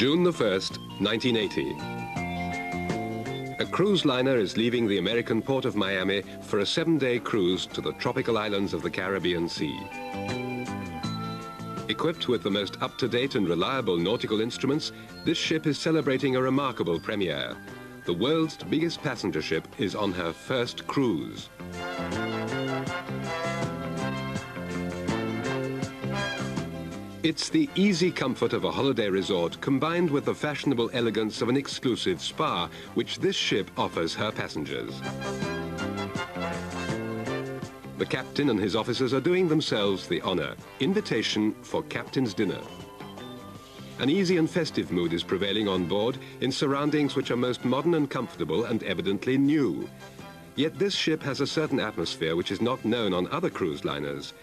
June the 1st, 1980. A cruise liner is leaving the American port of Miami for a 7-day cruise to the tropical islands of the Caribbean Sea. Equipped with the most up-to-date and reliable nautical instruments, this ship is celebrating a remarkable premiere. The world's biggest passenger ship is on her first cruise. It's the easy comfort of a holiday resort combined with the fashionable elegance of an exclusive spa, which this ship offers her passengers. The captain and his officers are doing themselves the honor. Invitation for captain's dinner. An easy and festive mood is prevailing on board in surroundings which are most modern and comfortable and evidently new. Yet this ship has a certain atmosphere which is not known on other cruise liners.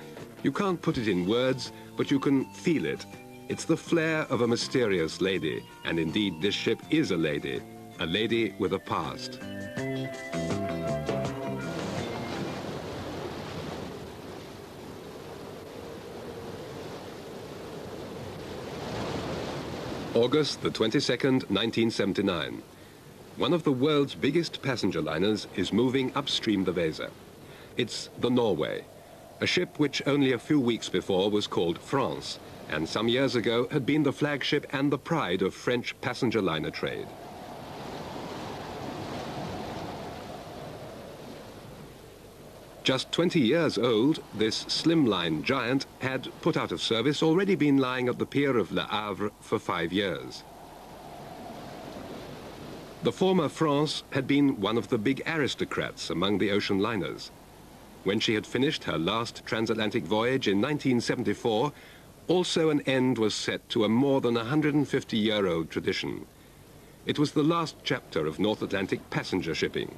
You can't put it in words, but you can feel it. It's the flair of a mysterious lady, and indeed this ship is a lady with a past. August the 22nd, 1979. One of the world's biggest passenger liners is moving upstream the Weser. It's the Norway, a ship which only a few weeks before was called France, and some years ago had been the flagship and the pride of French passenger liner trade. Just 20 years old, this slimline giant had, put out of service, already been lying at the pier of Le Havre for 5 years. The former France had been one of the big aristocrats among the ocean liners. When she had finished her last transatlantic voyage in 1974, also an end was set to a more than 150-year-old tradition. It was the last chapter of North Atlantic passenger shipping.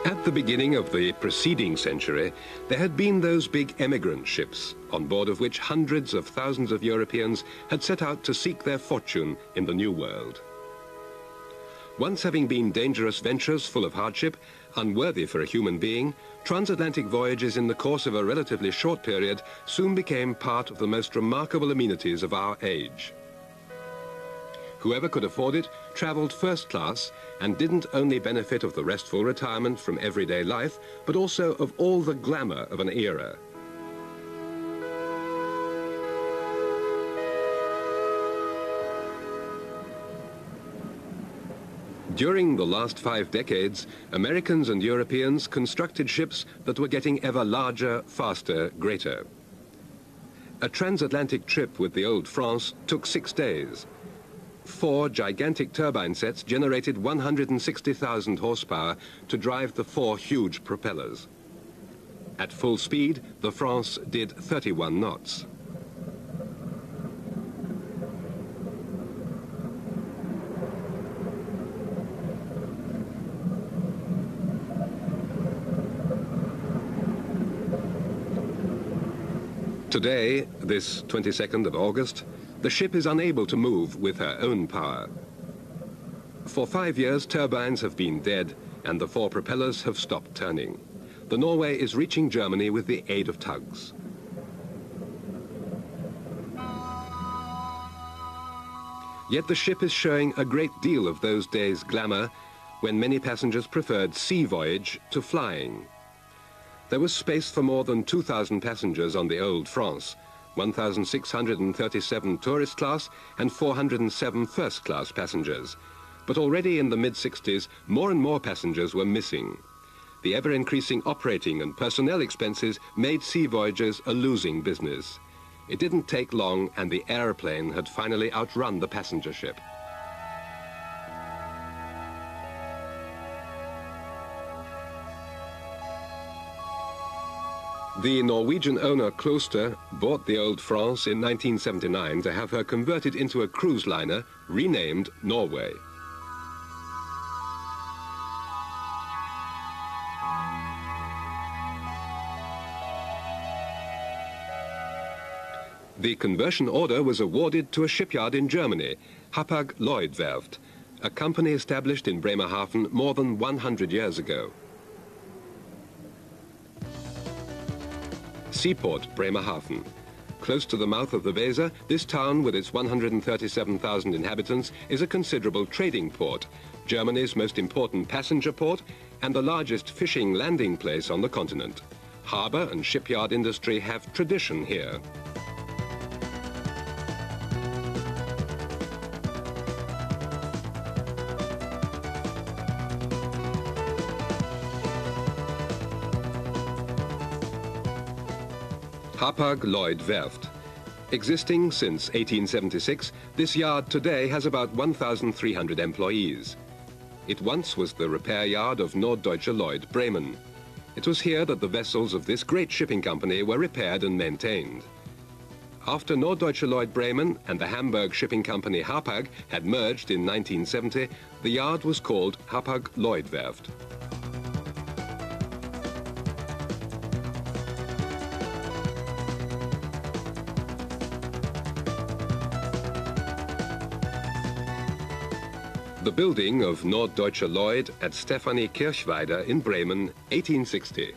At the beginning of the preceding century, there had been those big emigrant ships, on board of which hundreds of thousands of Europeans had set out to seek their fortune in the New World. Once having been dangerous ventures full of hardship, unworthy for a human being, transatlantic voyages in the course of a relatively short period soon became part of the most remarkable amenities of our age. Whoever could afford it traveled first class and didn't only benefit of the restful retirement from everyday life, but also of all the glamour of an era. During the last 5 decades, Americans and Europeans constructed ships that were getting ever larger, faster, greater. A transatlantic trip with the old France took 6 days. 4 gigantic turbine sets generated 160,000 horsepower to drive the 4 huge propellers. At full speed, the France did 31 knots. Today, this 22nd of August, the ship is unable to move with her own power. For 5 years, turbines have been dead and the 4 propellers have stopped turning. The Norway is reaching Germany with the aid of tugs. Yet the ship is showing a great deal of those days' glamour when many passengers preferred sea voyage to flying. There was space for more than 2,000 passengers on the old France, 1,637 tourist class and 407 first class passengers. But already in the mid-60s, more and more passengers were missing. The ever-increasing operating and personnel expenses made sea voyages a losing business. It didn't take long and the airplane had finally outrun the passenger ship. The Norwegian owner Kloster bought the old France in 1979 to have her converted into a cruise liner renamed Norway. The conversion order was awarded to a shipyard in Germany, Hapag-Lloyd Werft, a company established in Bremerhaven more than 100 years ago. Seaport Bremerhaven. Close to the mouth of the Weser, this town with its 137,000 inhabitants is a considerable trading port, Germany's most important passenger port and the largest fishing landing place on the continent. Harbour and shipyard industry have tradition here. Hapag-Lloyd Werft. Existing since 1876, this yard today has about 1,300 employees. It once was the repair yard of Norddeutsche Lloyd Bremen. It was here that the vessels of this great shipping company were repaired and maintained. After Norddeutsche Lloyd Bremen and the Hamburg shipping company Hapag had merged in 1970, the yard was called Hapag-Lloyd Werft. The building of Norddeutsche Lloyd at Stefanie Kirchweider in Bremen, 1860.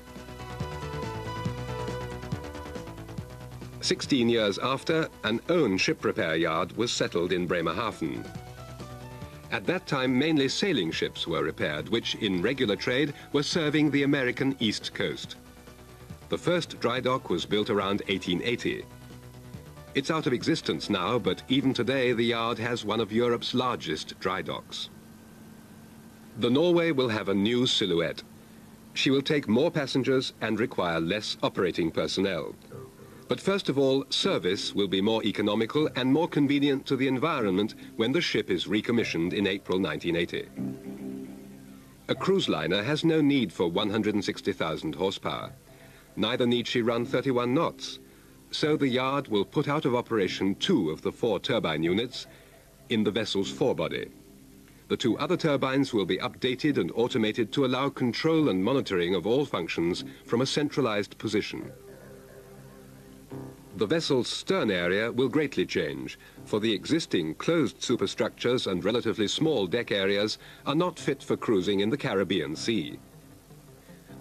16 years after, an own ship repair yard was settled in Bremerhaven. At that time, mainly sailing ships were repaired, which in regular trade were serving the American East Coast. The first dry dock was built around 1880. It's out of existence now, but even today the yard has one of Europe's largest dry docks. The Norway will have a new silhouette. She will take more passengers and require less operating personnel. But first of all, service will be more economical and more convenient to the environment when the ship is recommissioned in April 1980. A cruise liner has no need for 160,000 horsepower. Neither need she run 31 knots. So the yard will put out of operation 2 of the 4 turbine units in the vessel's forebody. The 2 other turbines will be updated and automated to allow control and monitoring of all functions from a centralized position. The vessel's stern area will greatly change, for the existing closed superstructures and relatively small deck areas are not fit for cruising in the Caribbean Sea.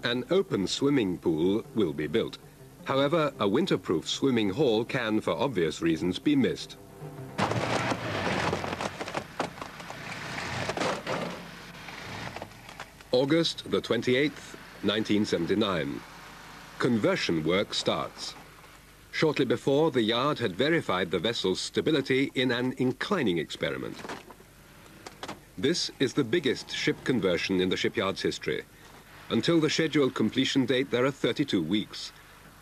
An open swimming pool will be built. However, a winterproof swimming hall can, for obvious reasons, be missed. August the 28th, 1979. Conversion work starts. Shortly before, the yard had verified the vessel's stability in an inclining experiment. This is the biggest ship conversion in the shipyard's history. Until the scheduled completion date, there are 32 weeks.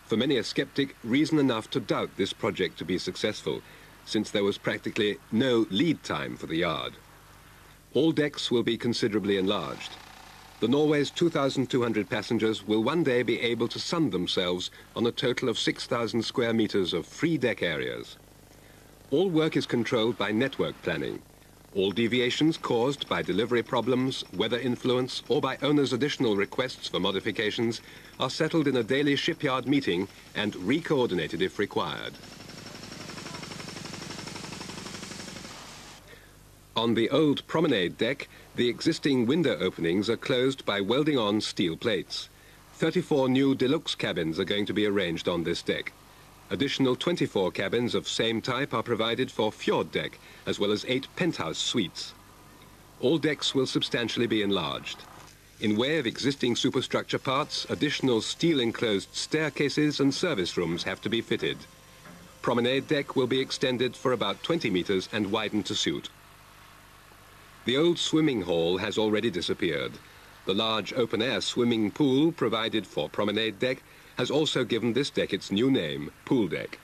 For many a skeptic, reason enough to doubt this project to be successful, since there was practically no lead time for the yard. All decks will be considerably enlarged. The Norway's 2,200 passengers will one day be able to sun themselves on a total of 6,000 square meters of free deck areas. All work is controlled by network planning. All deviations caused by delivery problems, weather influence, or by owners' additional requests for modifications are settled in a daily shipyard meeting and re-coordinated if required. On the old promenade deck, the existing window openings are closed by welding on steel plates. 34 new deluxe cabins are going to be arranged on this deck. Additional 24 cabins of same type are provided for fjord deck, as well as 8 penthouse suites. All decks will substantially be enlarged. In way of existing superstructure parts, additional steel-enclosed staircases and service rooms have to be fitted. Promenade deck will be extended for about 20 meters and widened to suit. The old swimming hall has already disappeared. The large open-air swimming pool provided for promenade deck has also given this deck its new name, pool deck.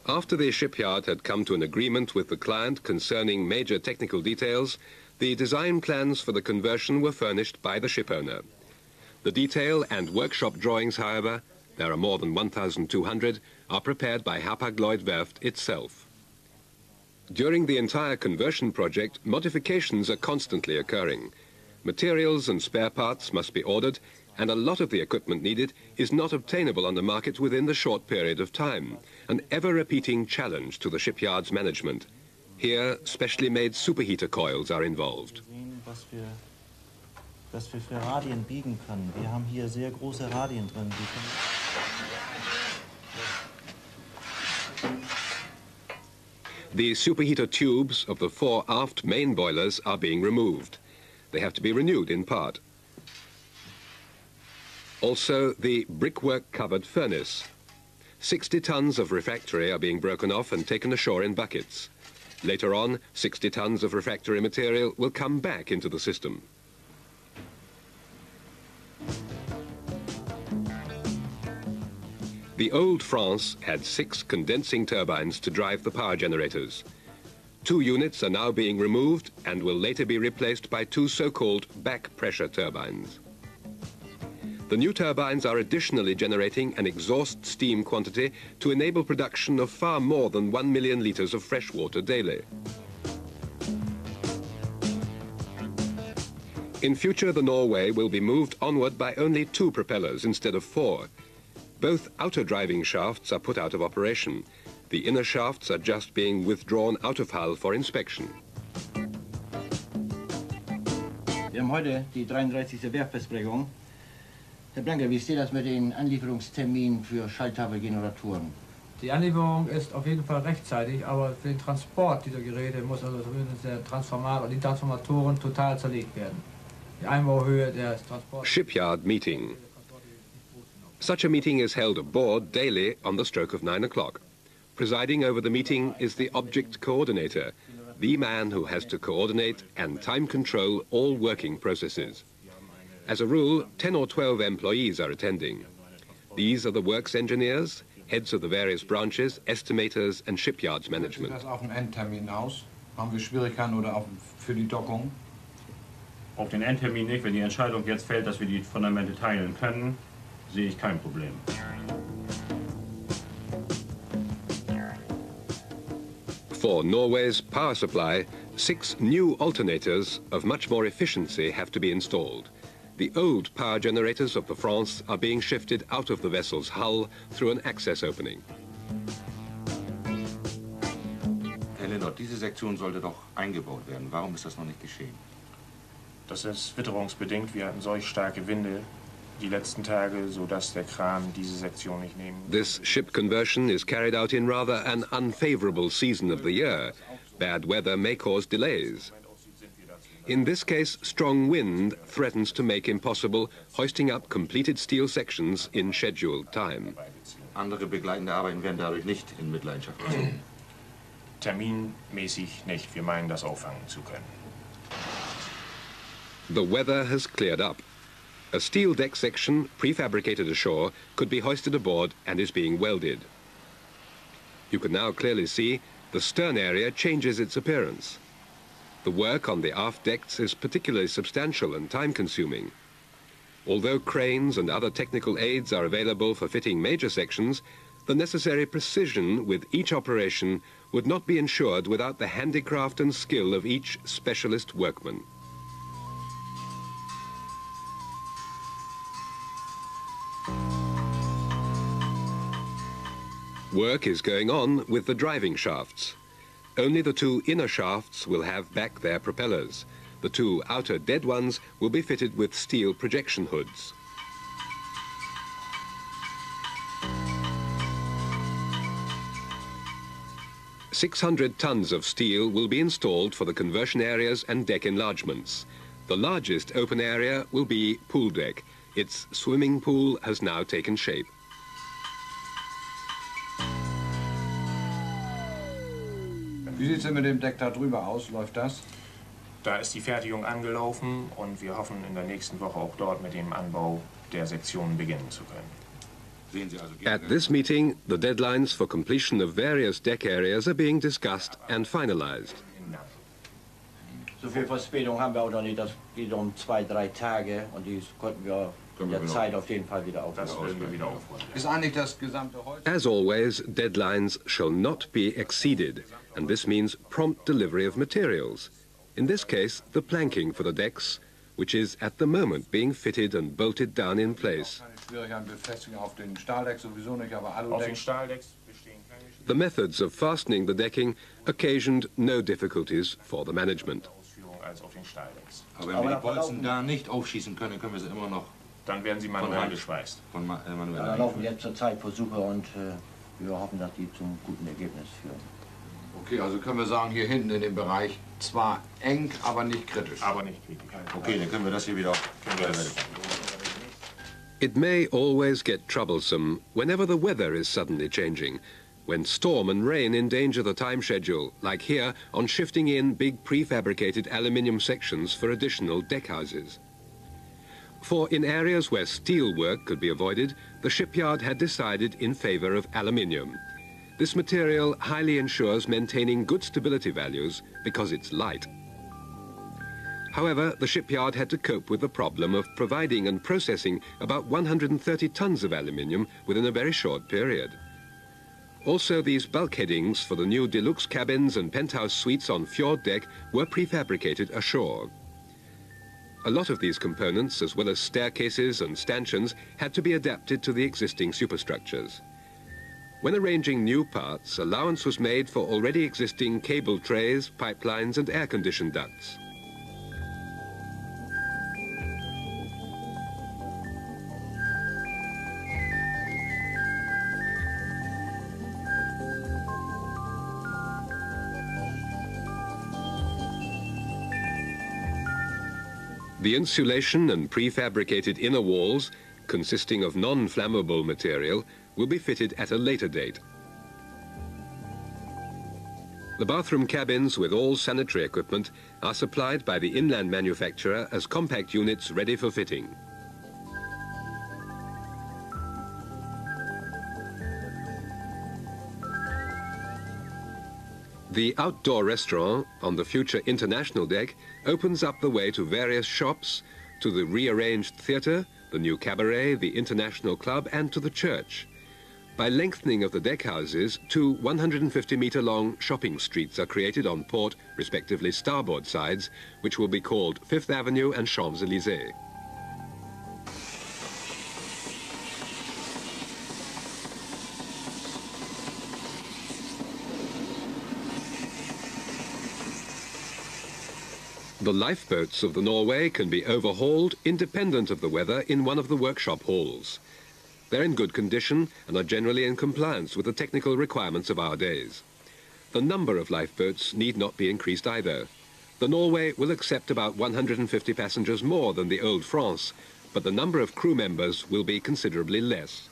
After the shipyard had come to an agreement with the client concerning major technical details, The design plans for the conversion were furnished by the shipowner. The detail and workshop drawings, however, there are more than 1,200, are prepared by Hapag-Lloyd Werft itself. During the entire conversion project, modifications are constantly occurring. Materials and spare parts must be ordered, and a lot of the equipment needed is not obtainable on the market within the short period of time, an ever-repeating challenge to the shipyard's management. Here, specially made superheater coils are involved. Was wir für Radien biegen können. Wir haben hier sehr große Radien drin. The superheater tubes of the 4 aft main boilers are being removed. They have to be renewed in part. Also, the brickwork-covered furnace. 60 tons of refractory are being broken off and taken ashore in buckets. Later on, 60 tons of refractory material will come back into the system. The old France had 6 condensing turbines to drive the power generators. 2 units are now being removed and will later be replaced by 2 so-called back pressure turbines. The new turbines are additionally generating an exhaust steam quantity to enable production of far more than 1 million litres of fresh water daily. In future, the Norway will be moved onward by only 2 propellers instead of 4. Both outer driving shafts are put out of operation. The inner shafts are just being withdrawn out of hull for inspection. Wir haben heute die 33. Werftbesprechung. Herr Blanke, wie steht das mit den Anlieferungsterminen für Schalttafelgeneratoren? Die Anlieferung ist auf jeden Fall rechtzeitig, aber für den Transport dieser Geräte muss also zumindest der Transformator, die Transformatoren total zerlegt werden. Die Einbauhöhe des Transports. Shipyard meeting. Such a meeting is held aboard daily on the stroke of 9 o'clock. Presiding over the meeting is the object coordinator, the man who has to coordinate and time control all working processes. As a rule, 10 or 12 employees are attending. These are the works engineers, heads of the various branches, estimators and shipyards management. Sieht das auf den Endtermin aus? Haben wir Schwierigkeiten oder auch für die Dockung? Auf den Endtermin nicht. Wenn die Entscheidung jetzt fällt, dass wir die Fundamente teilen können, sehe ich kein Problem. For Norway's power supply, 6 new alternators of much more efficiency have to be installed. The old power generators of the France are being shifted out of the vessel's hull through an access opening. Herr Lindert, diese Sektion sollte doch eingebaut werden. Warum ist das noch nicht geschehen? Das ist witterungsbedingt. Wir hatten solch starke Winde die letzten Tage, sodass der Kran diese Sektion nicht nehmen. This ship conversion is carried out in rather an unfavorable season of the year. Bad weather may cause delays. In this case, strong wind threatens to make impossible hoisting up completed steel sections in scheduled time. Andere begleitende Arbeiten werden dadurch nicht in Mitleidenschaft gezogen. Terminmäßig nicht. Wir meinen, das auffangen zu können. The weather has cleared up. A steel deck section, prefabricated ashore, could be hoisted aboard and is being welded. You can now clearly see the stern area changes its appearance. The work on the aft decks is particularly substantial and time-consuming. Although cranes and other technical aids are available for fitting major sections, the necessary precision with each operation would not be ensured without the handicraft and skill of each specialist workman. Work is going on with the driving shafts. Only the 2 inner shafts will have back their propellers. The 2 outer dead ones will be fitted with steel projection hoods. "600 tons of steel will be installed for the conversion areas and deck enlargements. The largest open area will be pool deck. Its swimming pool has now taken shape. Wie sieht es denn mit dem Deck da drüber aus? Läuft das? Da ist die Fertigung angelaufen und wir hoffen, in der nächsten Woche auch dort mit dem Anbau der Sektionen beginnen zu können. At this meeting, the deadlines for completion of various deck areas are being discussed and finalized. So viel Verspätung haben wir auch noch nicht. Das geht um 2-3 Tage und die konnten wir in der Zeit auf jeden Fall wieder aufholen. Das werden wir wieder aufholen. Ist eigentlich das gesamte Holz? As always, deadlines shall not be exceeded, and this means prompt delivery of materials. In this case, the planking for the decks, which is at the moment being fitted and bolted down in place. Keine Schwierigkeiten, Befestigung auf den Stahldeck sowieso nicht, aber Auf den Aludeck. Stahldecks bestehen keine The methods of fastening the decking occasioned no difficulties for the management. Ausführung als auf den Stahldecks. Aber wenn wir die Bolzen da nicht aufschießen können, können wir sie immer noch Dann werden sie manuell geschweißt. von manuell Da laufen jetzt zurzeit Versuche und wir hoffen, dass die zum guten Ergebnis führen. Okay, also können wir sagen, hier hinten in dem Bereich zwar eng, aber nicht kritisch. Aber nicht kritisch. Okay, dann können wir das hier wieder It may always get troublesome whenever the weather is suddenly changing, when storm and rain endanger the time schedule, like here on shifting in big prefabricated aluminium sections for additional deckhouses. For in areas where steel work could be avoided, the shipyard had decided in favor of aluminium. This material highly ensures maintaining good stability values because it's light. However, the shipyard had to cope with the problem of providing and processing about 130 tons of aluminium within a very short period. Also, these bulkheadings for the new deluxe cabins and penthouse suites on fjord deck were prefabricated ashore. A lot of these components, as well as staircases and stanchions, had to be adapted to the existing superstructures. When arranging new parts, allowance was made for already existing cable trays, pipelines and air-conditioned ducts. The insulation and prefabricated inner walls, consisting of non-flammable material, will be fitted at a later date. The bathroom cabins with all sanitary equipment are supplied by the inland manufacturer as compact units ready for fitting. The outdoor restaurant on the future international deck opens up the way to various shops, to the rearranged theatre, the new cabaret, the international club and to the church. By lengthening of the deckhouses, 2 150-metre-long shopping streets are created on port, respectively starboard sides, which will be called Fifth Avenue and Champs-Élysées. The lifeboats of the Norway can be overhauled independent of the weather in one of the workshop halls. They're in good condition and are generally in compliance with the technical requirements of our days. The number of lifeboats need not be increased either. The Norway will accept about 150 passengers more than the old France, but the number of crew members will be considerably less.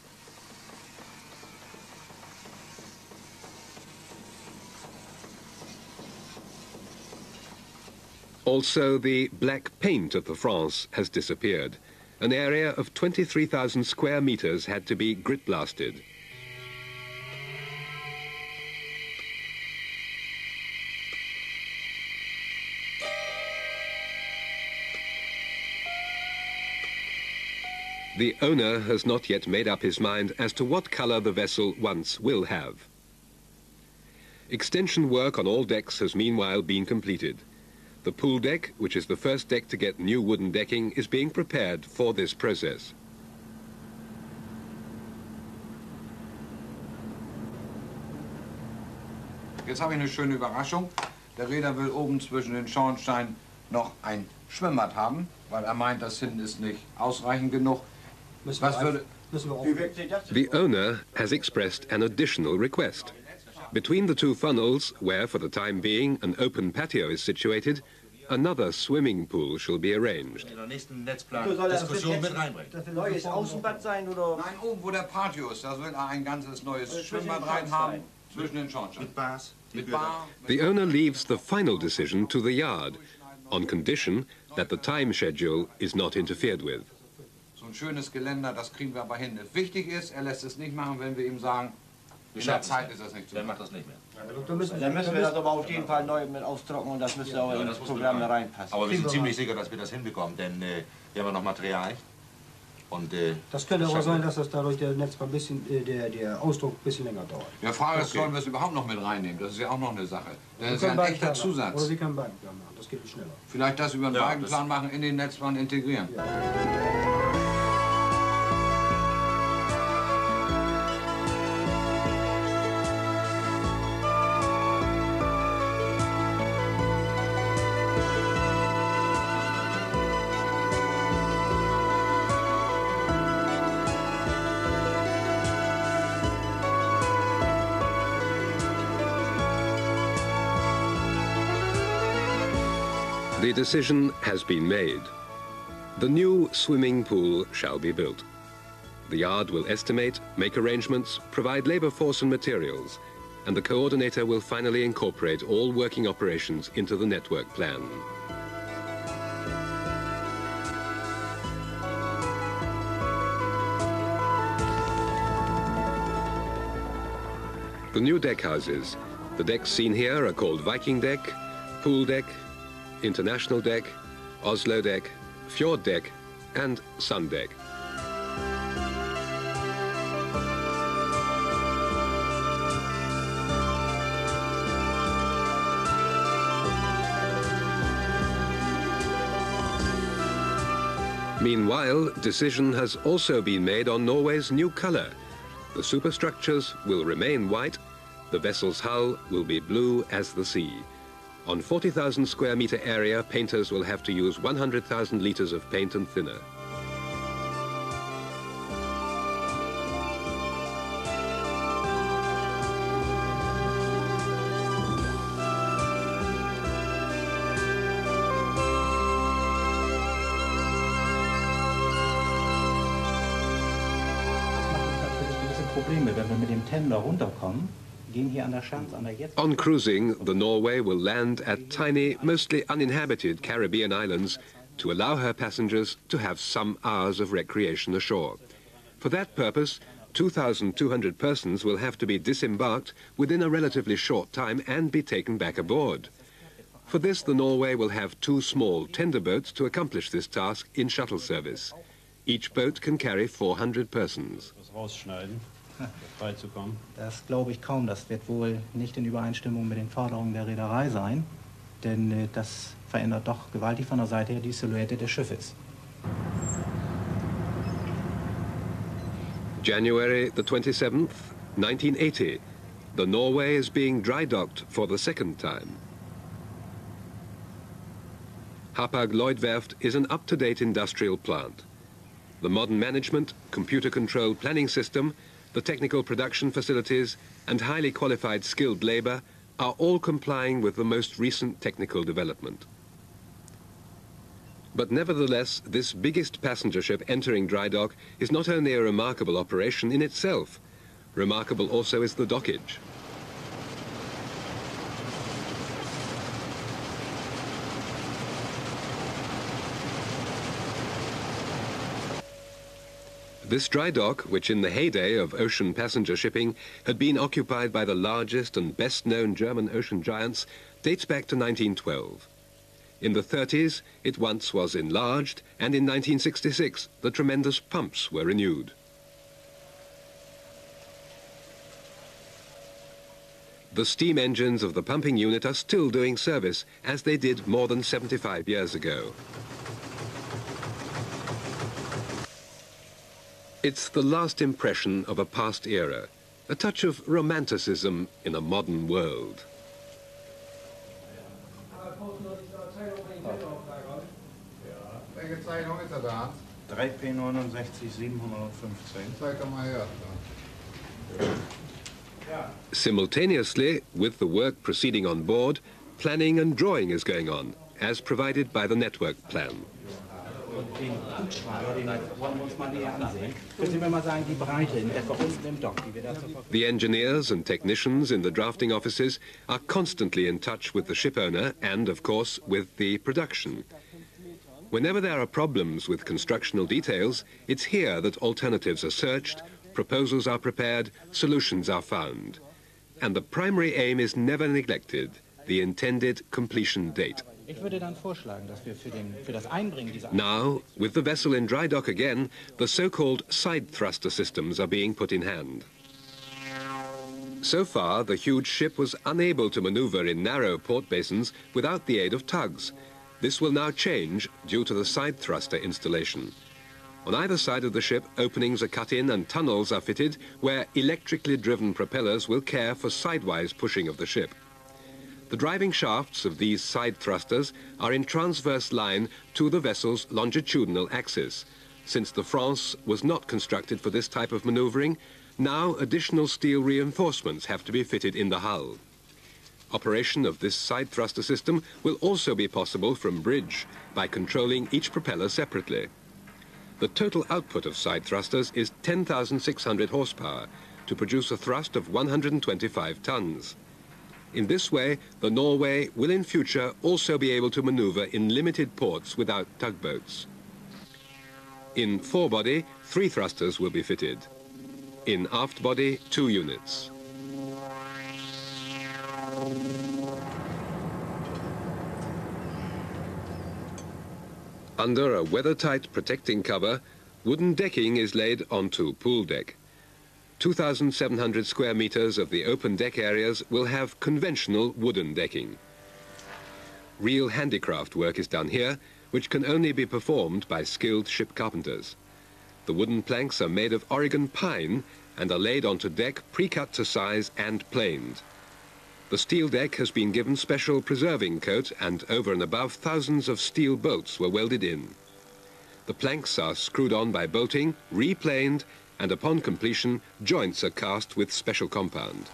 Also, the black paint of the France has disappeared. An area of 23,000 square meters had to be grit blasted. The owner has not yet made up his mind as to what color the vessel once will have. Extension work on all decks has meanwhile been completed. The pool deck, which is the first deck to get new wooden decking, is being prepared for this process. Jetzt habe ich eine schöne Überraschung. Der Reeder will oben zwischen den Schornsteinen noch ein Schwimmbad haben, weil er meint, das hinten ist nicht ausreichend genug. Was würde... The owner has expressed an additional request. Between the 2 funnels, where for the time being an open patio is situated, another swimming pool shall be arranged. in der nächsten Netzplan-Diskussion mit reinbringen. Neues Außenbad sein oder? Nein, oben wo der Patio ist, da will er ein ganzes neues Schwimmbad rein haben, zwischen den Schornsteinen. Mit Bars. Mit Bar. The owner leaves the final decision to the yard, on condition that the time schedule is not interfered with. So ein schönes Geländer, das kriegen wir aber hin. Wichtig ist, er lässt es nicht machen, wenn wir ihm sagen, In der Zeit ist das nicht zu Der machen. macht das nicht mehr. Dann müssen wir das aber auf jeden Fall neu mit ausdrucken und das müsste auch Ja, ins das muss Programm da rein. reinpassen. Aber wir sind ziemlich sicher, dass wir das hinbekommen, denn wir haben ja noch Material. Und, das könnte aber sein, dass das dadurch der Netzbau ein bisschen, der Ausdruck ein bisschen länger dauert. Ja, Frage ist, sollen wir es überhaupt noch mit reinnehmen? Das ist ja auch noch eine Sache. Das Wir ist ja können ein echter Beidenplan machen. Zusatz. Oder Sie können Beidenplan machen, das geht viel schneller. Vielleicht das über einen Ja, Wagenplan machen, in den Netzplan integrieren. Ja. The decision has been made. The new swimming pool shall be built. The yard will estimate, make arrangements, provide labor force and materials, and the coordinator will finally incorporate all working operations into the network plan. The new deck houses. The decks seen here are called Viking deck, pool deck, International deck, Oslo deck, Fjord deck, and Sun deck. Meanwhile, decision has also been made on Norway's new color. The superstructures will remain white, the vessel's hull will be blue as the sea. On 40,000 square meter area, painters will have to use 100,000 liters of paint and thinner. Probleme, wenn wir mit dem Tender runterkommen, gehen hier an der Schanze, an der jetzt... On cruising, the Norway will land at tiny, mostly uninhabited Caribbean islands to allow her passengers to have some hours of recreation ashore. For that purpose, 2,200 persons will have to be disembarked within a relatively short time and be taken back aboard. For this, the Norway will have 2 small tender boats to accomplish this task in shuttle service. Each boat can carry 400 persons. Das glaube ich kaum. Das wird wohl nicht in Übereinstimmung mit den Forderungen der Reederei sein, denn das verändert doch gewaltig von der Seite her die Silhouette des Schiffes. January the 27th, 1980. The Norway is being dry docked for the second time. Hapag-Lloyd Werft is an up-to-date industrial plant. The modern management, computer-controlled planning system, the technical production facilities, and highly qualified skilled labor are all complying with the most recent technical development. But nevertheless, this biggest passenger ship entering dry dock is not only a remarkable operation in itself. Remarkable also is the dockage. This dry dock, which in the heyday of ocean passenger shipping had been occupied by the largest and best-known German ocean giants, dates back to 1912. In the 30s, it once was enlarged, and in 1966, the tremendous pumps were renewed. The steam engines of the pumping unit are still doing service, as they did more than 75 years ago. It's the last impression of a past era, a touch of romanticism in a modern world. Welche Zeichnung ist er da? 3P69 715. Zeig mal her. Simultaneously, with the work proceeding on board, planning and drawing is going on, as provided by the network plan. Den Hubschrauber, den wollen wir uns mal näher ansehen. Können Sie mir mal sagen, die Breite in etwa unten im Dock, die wir da zur Verfügung haben? The engineers and technicians in the drafting offices are constantly in touch with the ship owner and, of course, with the production. Whenever there are problems with constructional details, it's here that alternatives are searched proposals are prepared, solutions are found. And the primary aim is never neglected, the intended completion date. Now, with the vessel in dry dock again, the so-called side thruster systems are being put in hand. So far, the huge ship was unable to maneuver in narrow port basins without the aid of tugs. This will now change due to the side thruster installation. On either side of the ship, openings are cut in and tunnels are fitted where electrically driven propellers will care for sidewise pushing of the ship. The driving shafts of these side thrusters are in transverse line to the vessel's longitudinal axis. Since the France was not constructed for this type of maneuvering, now additional steel reinforcements have to be fitted in the hull. Operation of this side thruster system will also be possible from bridge by controlling each propeller separately. The total output of side thrusters is 10,600 horsepower to produce a thrust of 125 tons. In this way, the Norway will in future also be able to maneuver in limited ports without tugboats. In forebody, 3 thrusters will be fitted. In aft body, 2 units. Under a weather-tight protecting cover, wooden decking is laid onto pool deck. 2,700 square meters of the open deck areas will have conventional wooden decking. Real handicraft work is done here, which can only be performed by skilled ship carpenters. The wooden planks are made of Oregon pine and are laid onto deck pre-cut to size and planed. The steel deck has been given special preserving coat and over and above thousands of steel bolts were welded in. The planks are screwed on by bolting, replaned, and upon completion, joints are cast with special compound.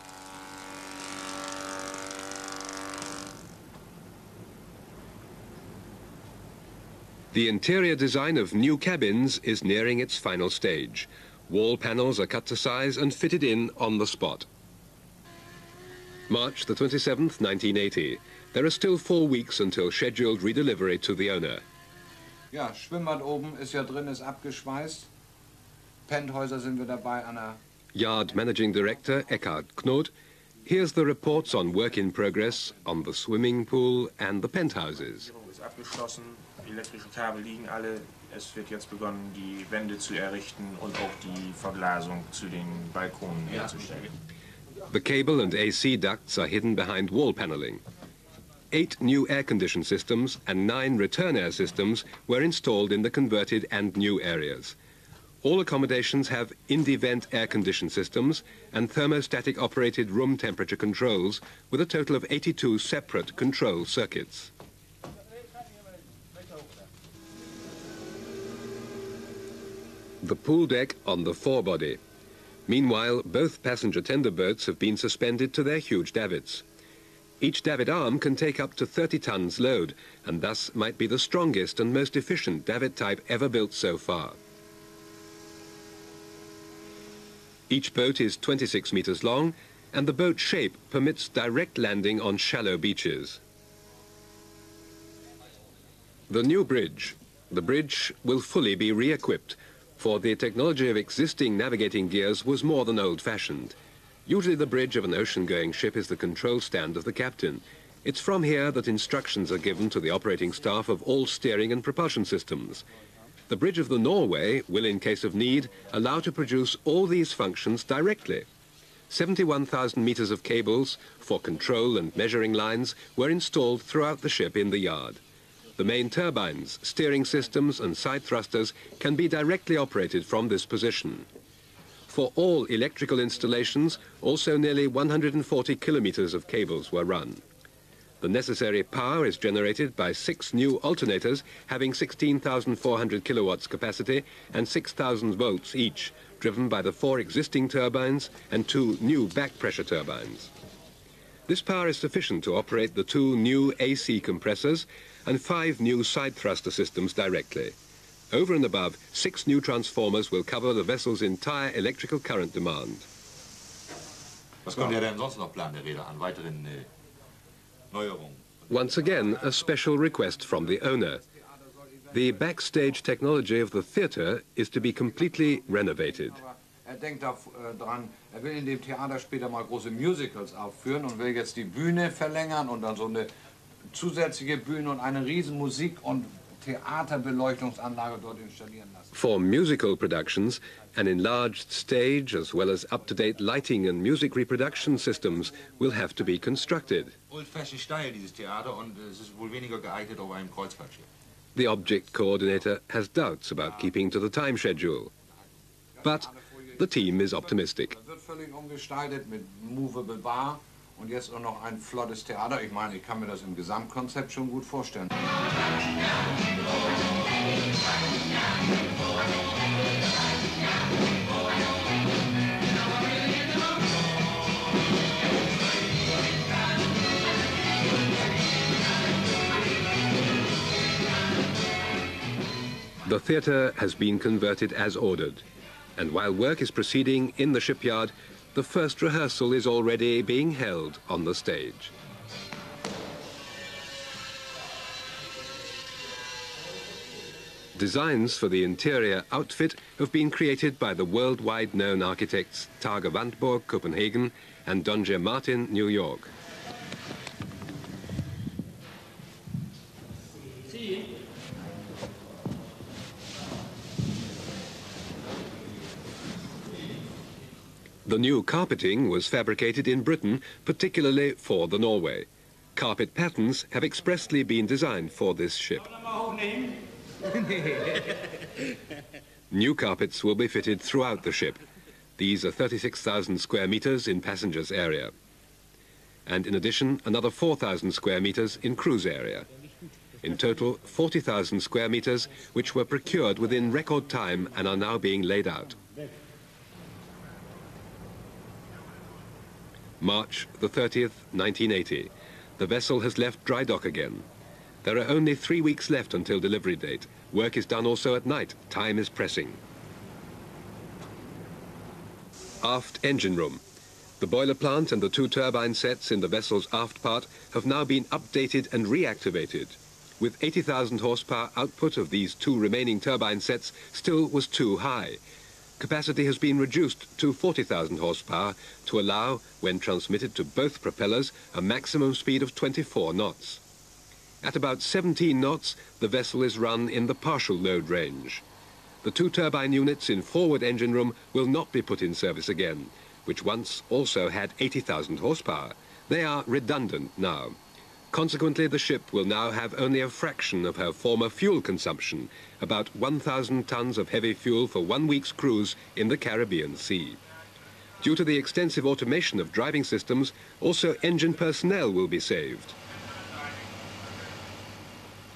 The interior design of new cabins is nearing its final stage. Wall panels are cut to size and fitted in on the spot. March the 27th, 1980. There are still 4 weeks until scheduled redelivery to the owner. Ja, Schwimmbad oben ist ja drin, ist abgeschweißt. Penthäuser sind wir dabei an der... Yard Managing Director Eckhard Knot. Here's the reports on work in progress on the swimming pool and the penthouses. Ist abgeschlossen, elektrische Kabel liegen alle. Es wird jetzt begonnen, die Wände zu errichten und auch die Verglasung zu den Balkonen herzustellen. The cable and AC ducts are hidden behind wall paneling. 8 new air condition systems and 9 return air systems were installed in the converted and new areas. All accommodations have in-the-vent air condition systems and thermostatic operated room temperature controls with a total of 82 separate control circuits. The pool deck on the forebody. Meanwhile, both passenger tender boats have been suspended to their huge davits. Each davit arm can take up to 30 tons load and thus might be the strongest and most efficient davit type ever built so far. Each boat is 26 meters long and the boat shape permits direct landing on shallow beaches. The new bridge. The bridge will fully be re-equipped, for the technology of existing navigating gears was more than old-fashioned. Usually the bridge of an ocean-going ship is the control stand of the captain. It's from here that instructions are given to the operating staff of all steering and propulsion systems. The bridge of the Norway will, in case of need, allow to produce all these functions directly. 71,000 meters of cables for control and measuring lines were installed throughout the ship in the yard. The main turbines, steering systems and side thrusters can be directly operated from this position. For all electrical installations, also nearly 140 kilometers of cables were run. The necessary power is generated by 6 new alternators having 16,400 kilowatts capacity and 6,000 volts each, driven by the 4 existing turbines and 2 new back pressure turbines. This power is sufficient to operate the 2 new AC compressors and 5 new side thruster systems directly. Over and above, 6 new transformers will cover the vessel's entire electrical current demand. Was kommt denn sonst noch Plan der Reeder an weiteren Neuerungen? Once again, a special request from the owner. The backstage technology of the theatre is to be completely renovated. Er denkt daran, er will in dem Theater später mal große Musicals aufführen und will jetzt die Bühne verlängern und dann so eine zusätzliche Bühne und eine riesen Musik- und Theaterbeleuchtungsanlage dort installieren lassen. For musical productions, an enlarged stage as well as up-to-date lighting and music reproduction systems will have to be constructed. Old-fashioned Style, dieses Theater, und es ist wohl weniger geeignet auf einem Kreuzfahrtschiff. The object coordinator has doubts about keeping to the time schedule. But the team is optimistic. Es wird völlig umgestaltet mit Movable Bar und jetzt auch noch ein flottes Theater. Ich meine, ich kann mir das im Gesamtkonzept schon gut vorstellen. The theatre has been converted as ordered, and while work is proceeding in the shipyard, the first rehearsal is already being held on the stage. Designs for the interior outfit have been created by the worldwide known architects Tage Wandborg, Copenhagen, and Donje Martin, New York. The new carpeting was fabricated in Britain, particularly for the Norway. Carpet patterns have expressly been designed for this ship. New carpets will be fitted throughout the ship. These are 36,000 square meters in passengers area. And in addition, another 4,000 square meters in cruise area. In total, 40,000 square meters, which were procured within record time and are now being laid out. March the 30th, 1980. The vessel has left dry dock again. There are only 3 weeks left until delivery date. Work is done also at night. Time is pressing. Aft engine room. The boiler plant and the 2 turbine sets in the vessel's aft part have now been updated and reactivated. With 80,000 horsepower, output of these 2 remaining turbine sets still was too high. Capacity has been reduced to 40,000 horsepower to allow, when transmitted to both propellers, a maximum speed of 24 knots. At about 17 knots, the vessel is run in the partial load range. The 2 turbine units in forward engine room will not be put in service again, which once also had 80,000 horsepower. They are redundant now. Consequently, the ship will now have only a fraction of her former fuel consumption, about 1,000 tons of heavy fuel for 1 week's cruise in the Caribbean Sea. Due to the extensive automation of driving systems, also engine personnel will be saved.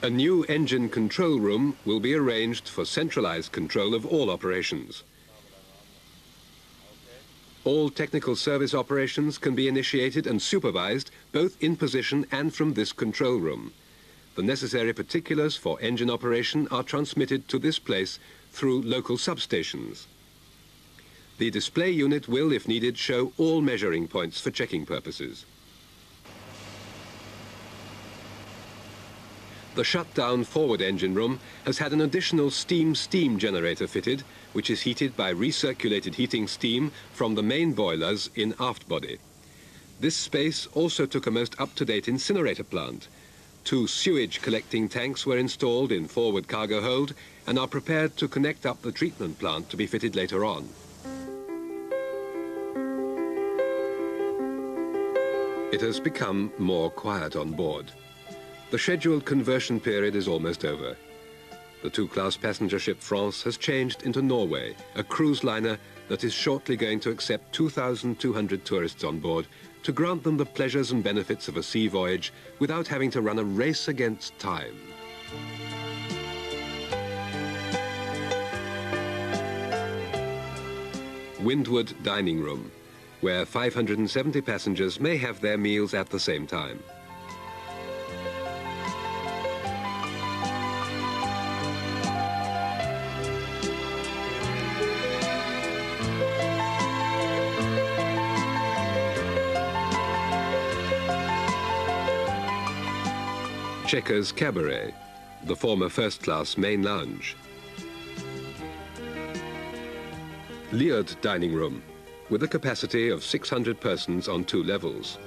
A new engine control room will be arranged for centralized control of all operations. All technical service operations can be initiated and supervised both in position and from this control room. The necessary particulars for engine operation are transmitted to this place through local substations. The display unit will, if needed, show all measuring points for checking purposes. The shut-down forward engine room has had an additional steam generator fitted, which is heated by recirculated heating steam from the main boilers in aft body. This space also took a most up-to-date incinerator plant. 2 sewage collecting tanks were installed in forward cargo hold and are prepared to connect up the treatment plant to be fitted later on. It has become more quiet on board. The scheduled conversion period is almost over. The 2-class passenger ship France has changed into Norway, a cruise liner that is shortly going to accept 2,200 tourists on board to grant them the pleasures and benefits of a sea voyage without having to run a race against time. Windward dining room, where 570 passengers may have their meals at the same time. Checkers Cabaret, the former first-class main lounge. Hapag-Lloyd dining room, with a capacity of 600 persons on 2 levels.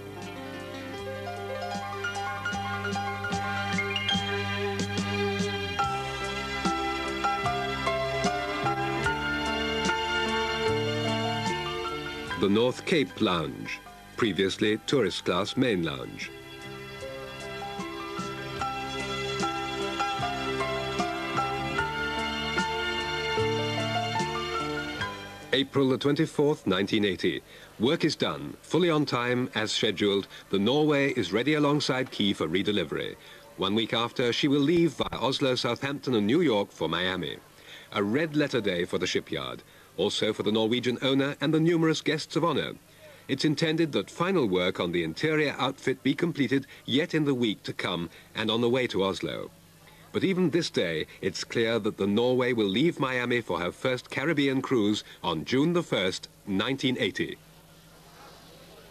The North Cape Lounge, previously tourist class main lounge. April the 24th, 1980. Work is done, fully on time, as scheduled. The Norway is ready alongside quay for redelivery. 1 week after, she will leave via Oslo, Southampton and New York for Miami. A red letter day for the shipyard, also for the Norwegian owner and the numerous guests of honor. It's intended that final work on the interior outfit be completed yet in the week to come and on the way to Oslo. But even this day, it's clear that the Norway will leave Miami for her first Caribbean cruise on June the 1st, 1980.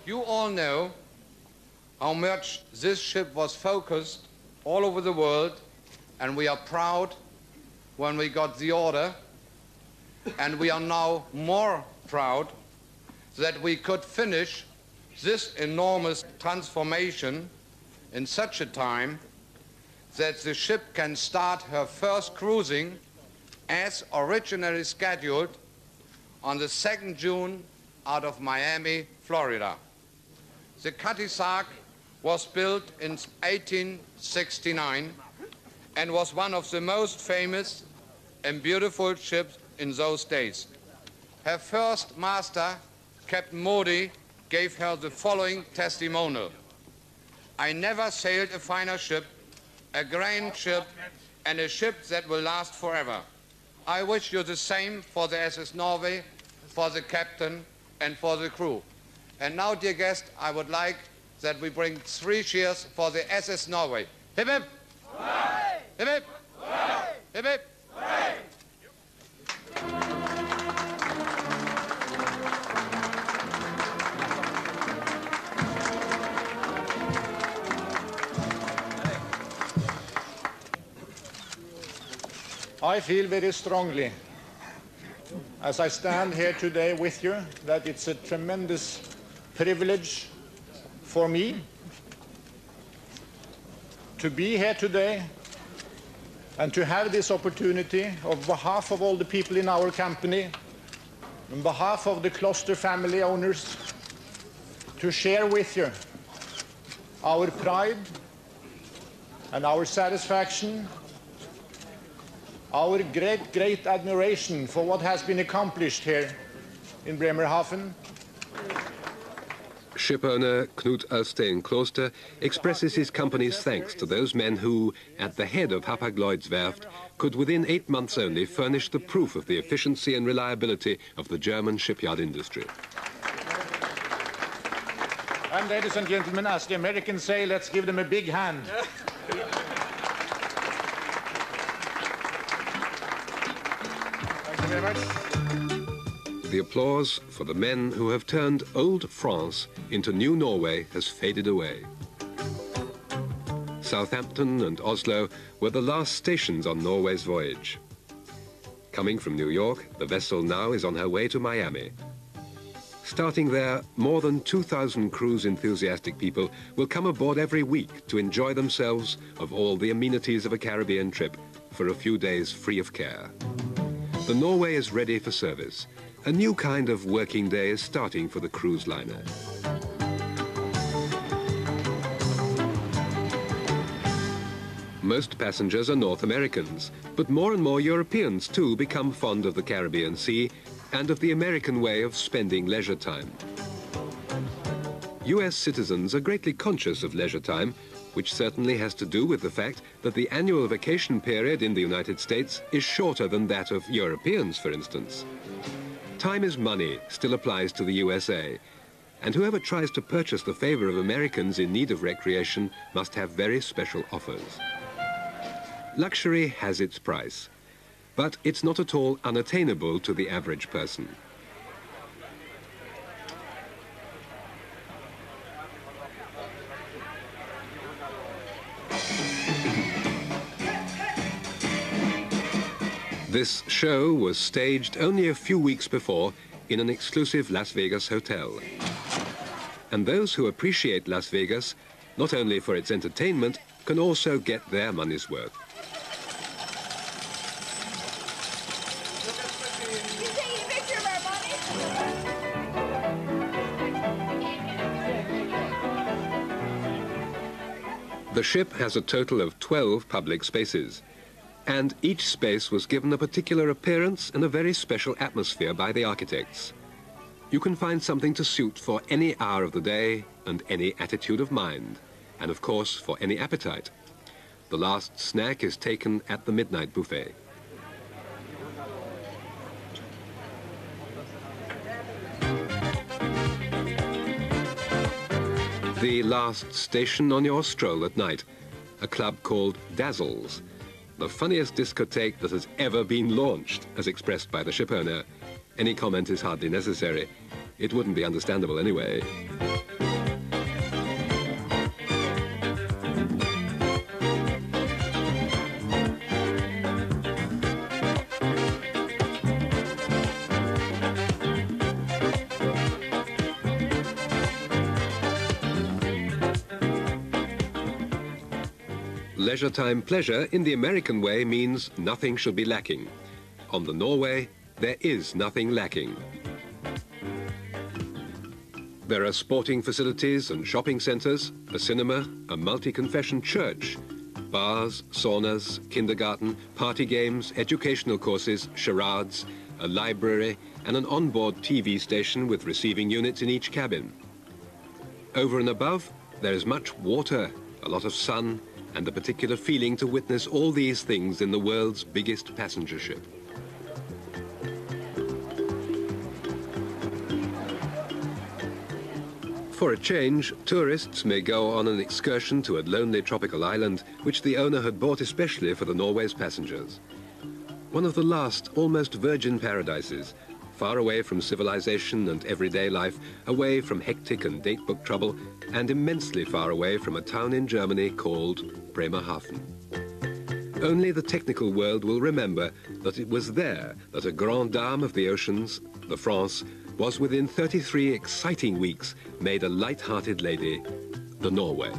You all know how much this ship was focused all over the world, and we are proud when we got the order, and we are now more proud that we could finish this enormous transformation in such a time that the ship can start her first cruising as originally scheduled on the 2nd June out of Miami, Florida. The Cadillac was built in 1869 and was one of the most famous and beautiful ships in those days. Her first master, Captain Moody, gave her the following testimonial: "I never sailed a finer ship, a grand ship, and a ship that will last forever. I wish you the same for the SS Norway, for the captain, and for the crew." And now, dear guest, I would like that we bring 3 cheers for the SS Norway. Hip hip! Hooray! Hip hip! Hooray! Hip hip! Hooray! I feel very strongly, as I stand here today with you, that it's a tremendous privilege for me to be here today and to have this opportunity on behalf of all the people in our company, on behalf of the Kloster family owners, to share with you our pride and our satisfaction, our great admiration for what has been accomplished here in Bremerhaven. Shipowner Knut Øystein Kloster expresses his company's thanks to those men who, at the head of Hapag-Lloyd Werft, could within 8 months only furnish the proof of the efficiency and reliability of the German shipyard industry. And ladies and gentlemen, as the Americans say, let's give them a big hand. Thank you very much. The applause for the men who have turned old France into new Norway has faded away. Southampton and Oslo were the last stations on Norway's voyage. Coming from New York, the vessel now is on her way to Miami. Starting there, more than 2,000 cruise enthusiastic people will come aboard every week to enjoy themselves of all the amenities of a Caribbean trip for a few days free of care. The Norway is ready for service. A new kind of working day is starting for the cruise liner. Most passengers are North Americans, but more and more Europeans too become fond of the Caribbean Sea and of the American way of spending leisure time. US citizens are greatly conscious of leisure time, which certainly has to do with the fact that the annual vacation period in the United States is shorter than that of Europeans, for instance. Time is money still applies to the USA, and whoever tries to purchase the favor of Americans in need of recreation must have very special offers. Luxury has its price, but it's not at all unattainable to the average person. This show was staged only a few weeks before in an exclusive Las Vegas hotel. And those who appreciate Las Vegas, not only for its entertainment, can also get their money's worth. The ship has a total of 12 public spaces, and each space was given a particular appearance and a very special atmosphere by the architects. You can find something to suit for any hour of the day and any attitude of mind, and of course for any appetite. The last snack is taken at the midnight buffet. The last station on your stroll at night, a club called Dazzles, the funniest discotheque that has ever been launched, as expressed by the ship owner. Any comment is hardly necessary. It wouldn't be understandable anyway. Leisure time pleasure in the American way means nothing should be lacking. On the Norway, there is nothing lacking. There are sporting facilities and shopping centres, a cinema, a multi-confession church, bars, saunas, kindergarten, party games, educational courses, charades, a library, and an onboard TV station with receiving units in each cabin. Over and above, there is much water, a lot of sun, and a particular feeling to witness all these things in the world's biggest passenger ship. For a change, tourists may go on an excursion to a lonely tropical island, which the owner had bought especially for the Norway's passengers. One of the last, almost virgin paradises, far away from civilization and everyday life, away from hectic and date-book trouble, and immensely far away from a town in Germany called Bremerhaven. Only the technical world will remember that it was there that a grande dame of the oceans, the France, was within 33 exciting weeks made a light-hearted lady, the Norway.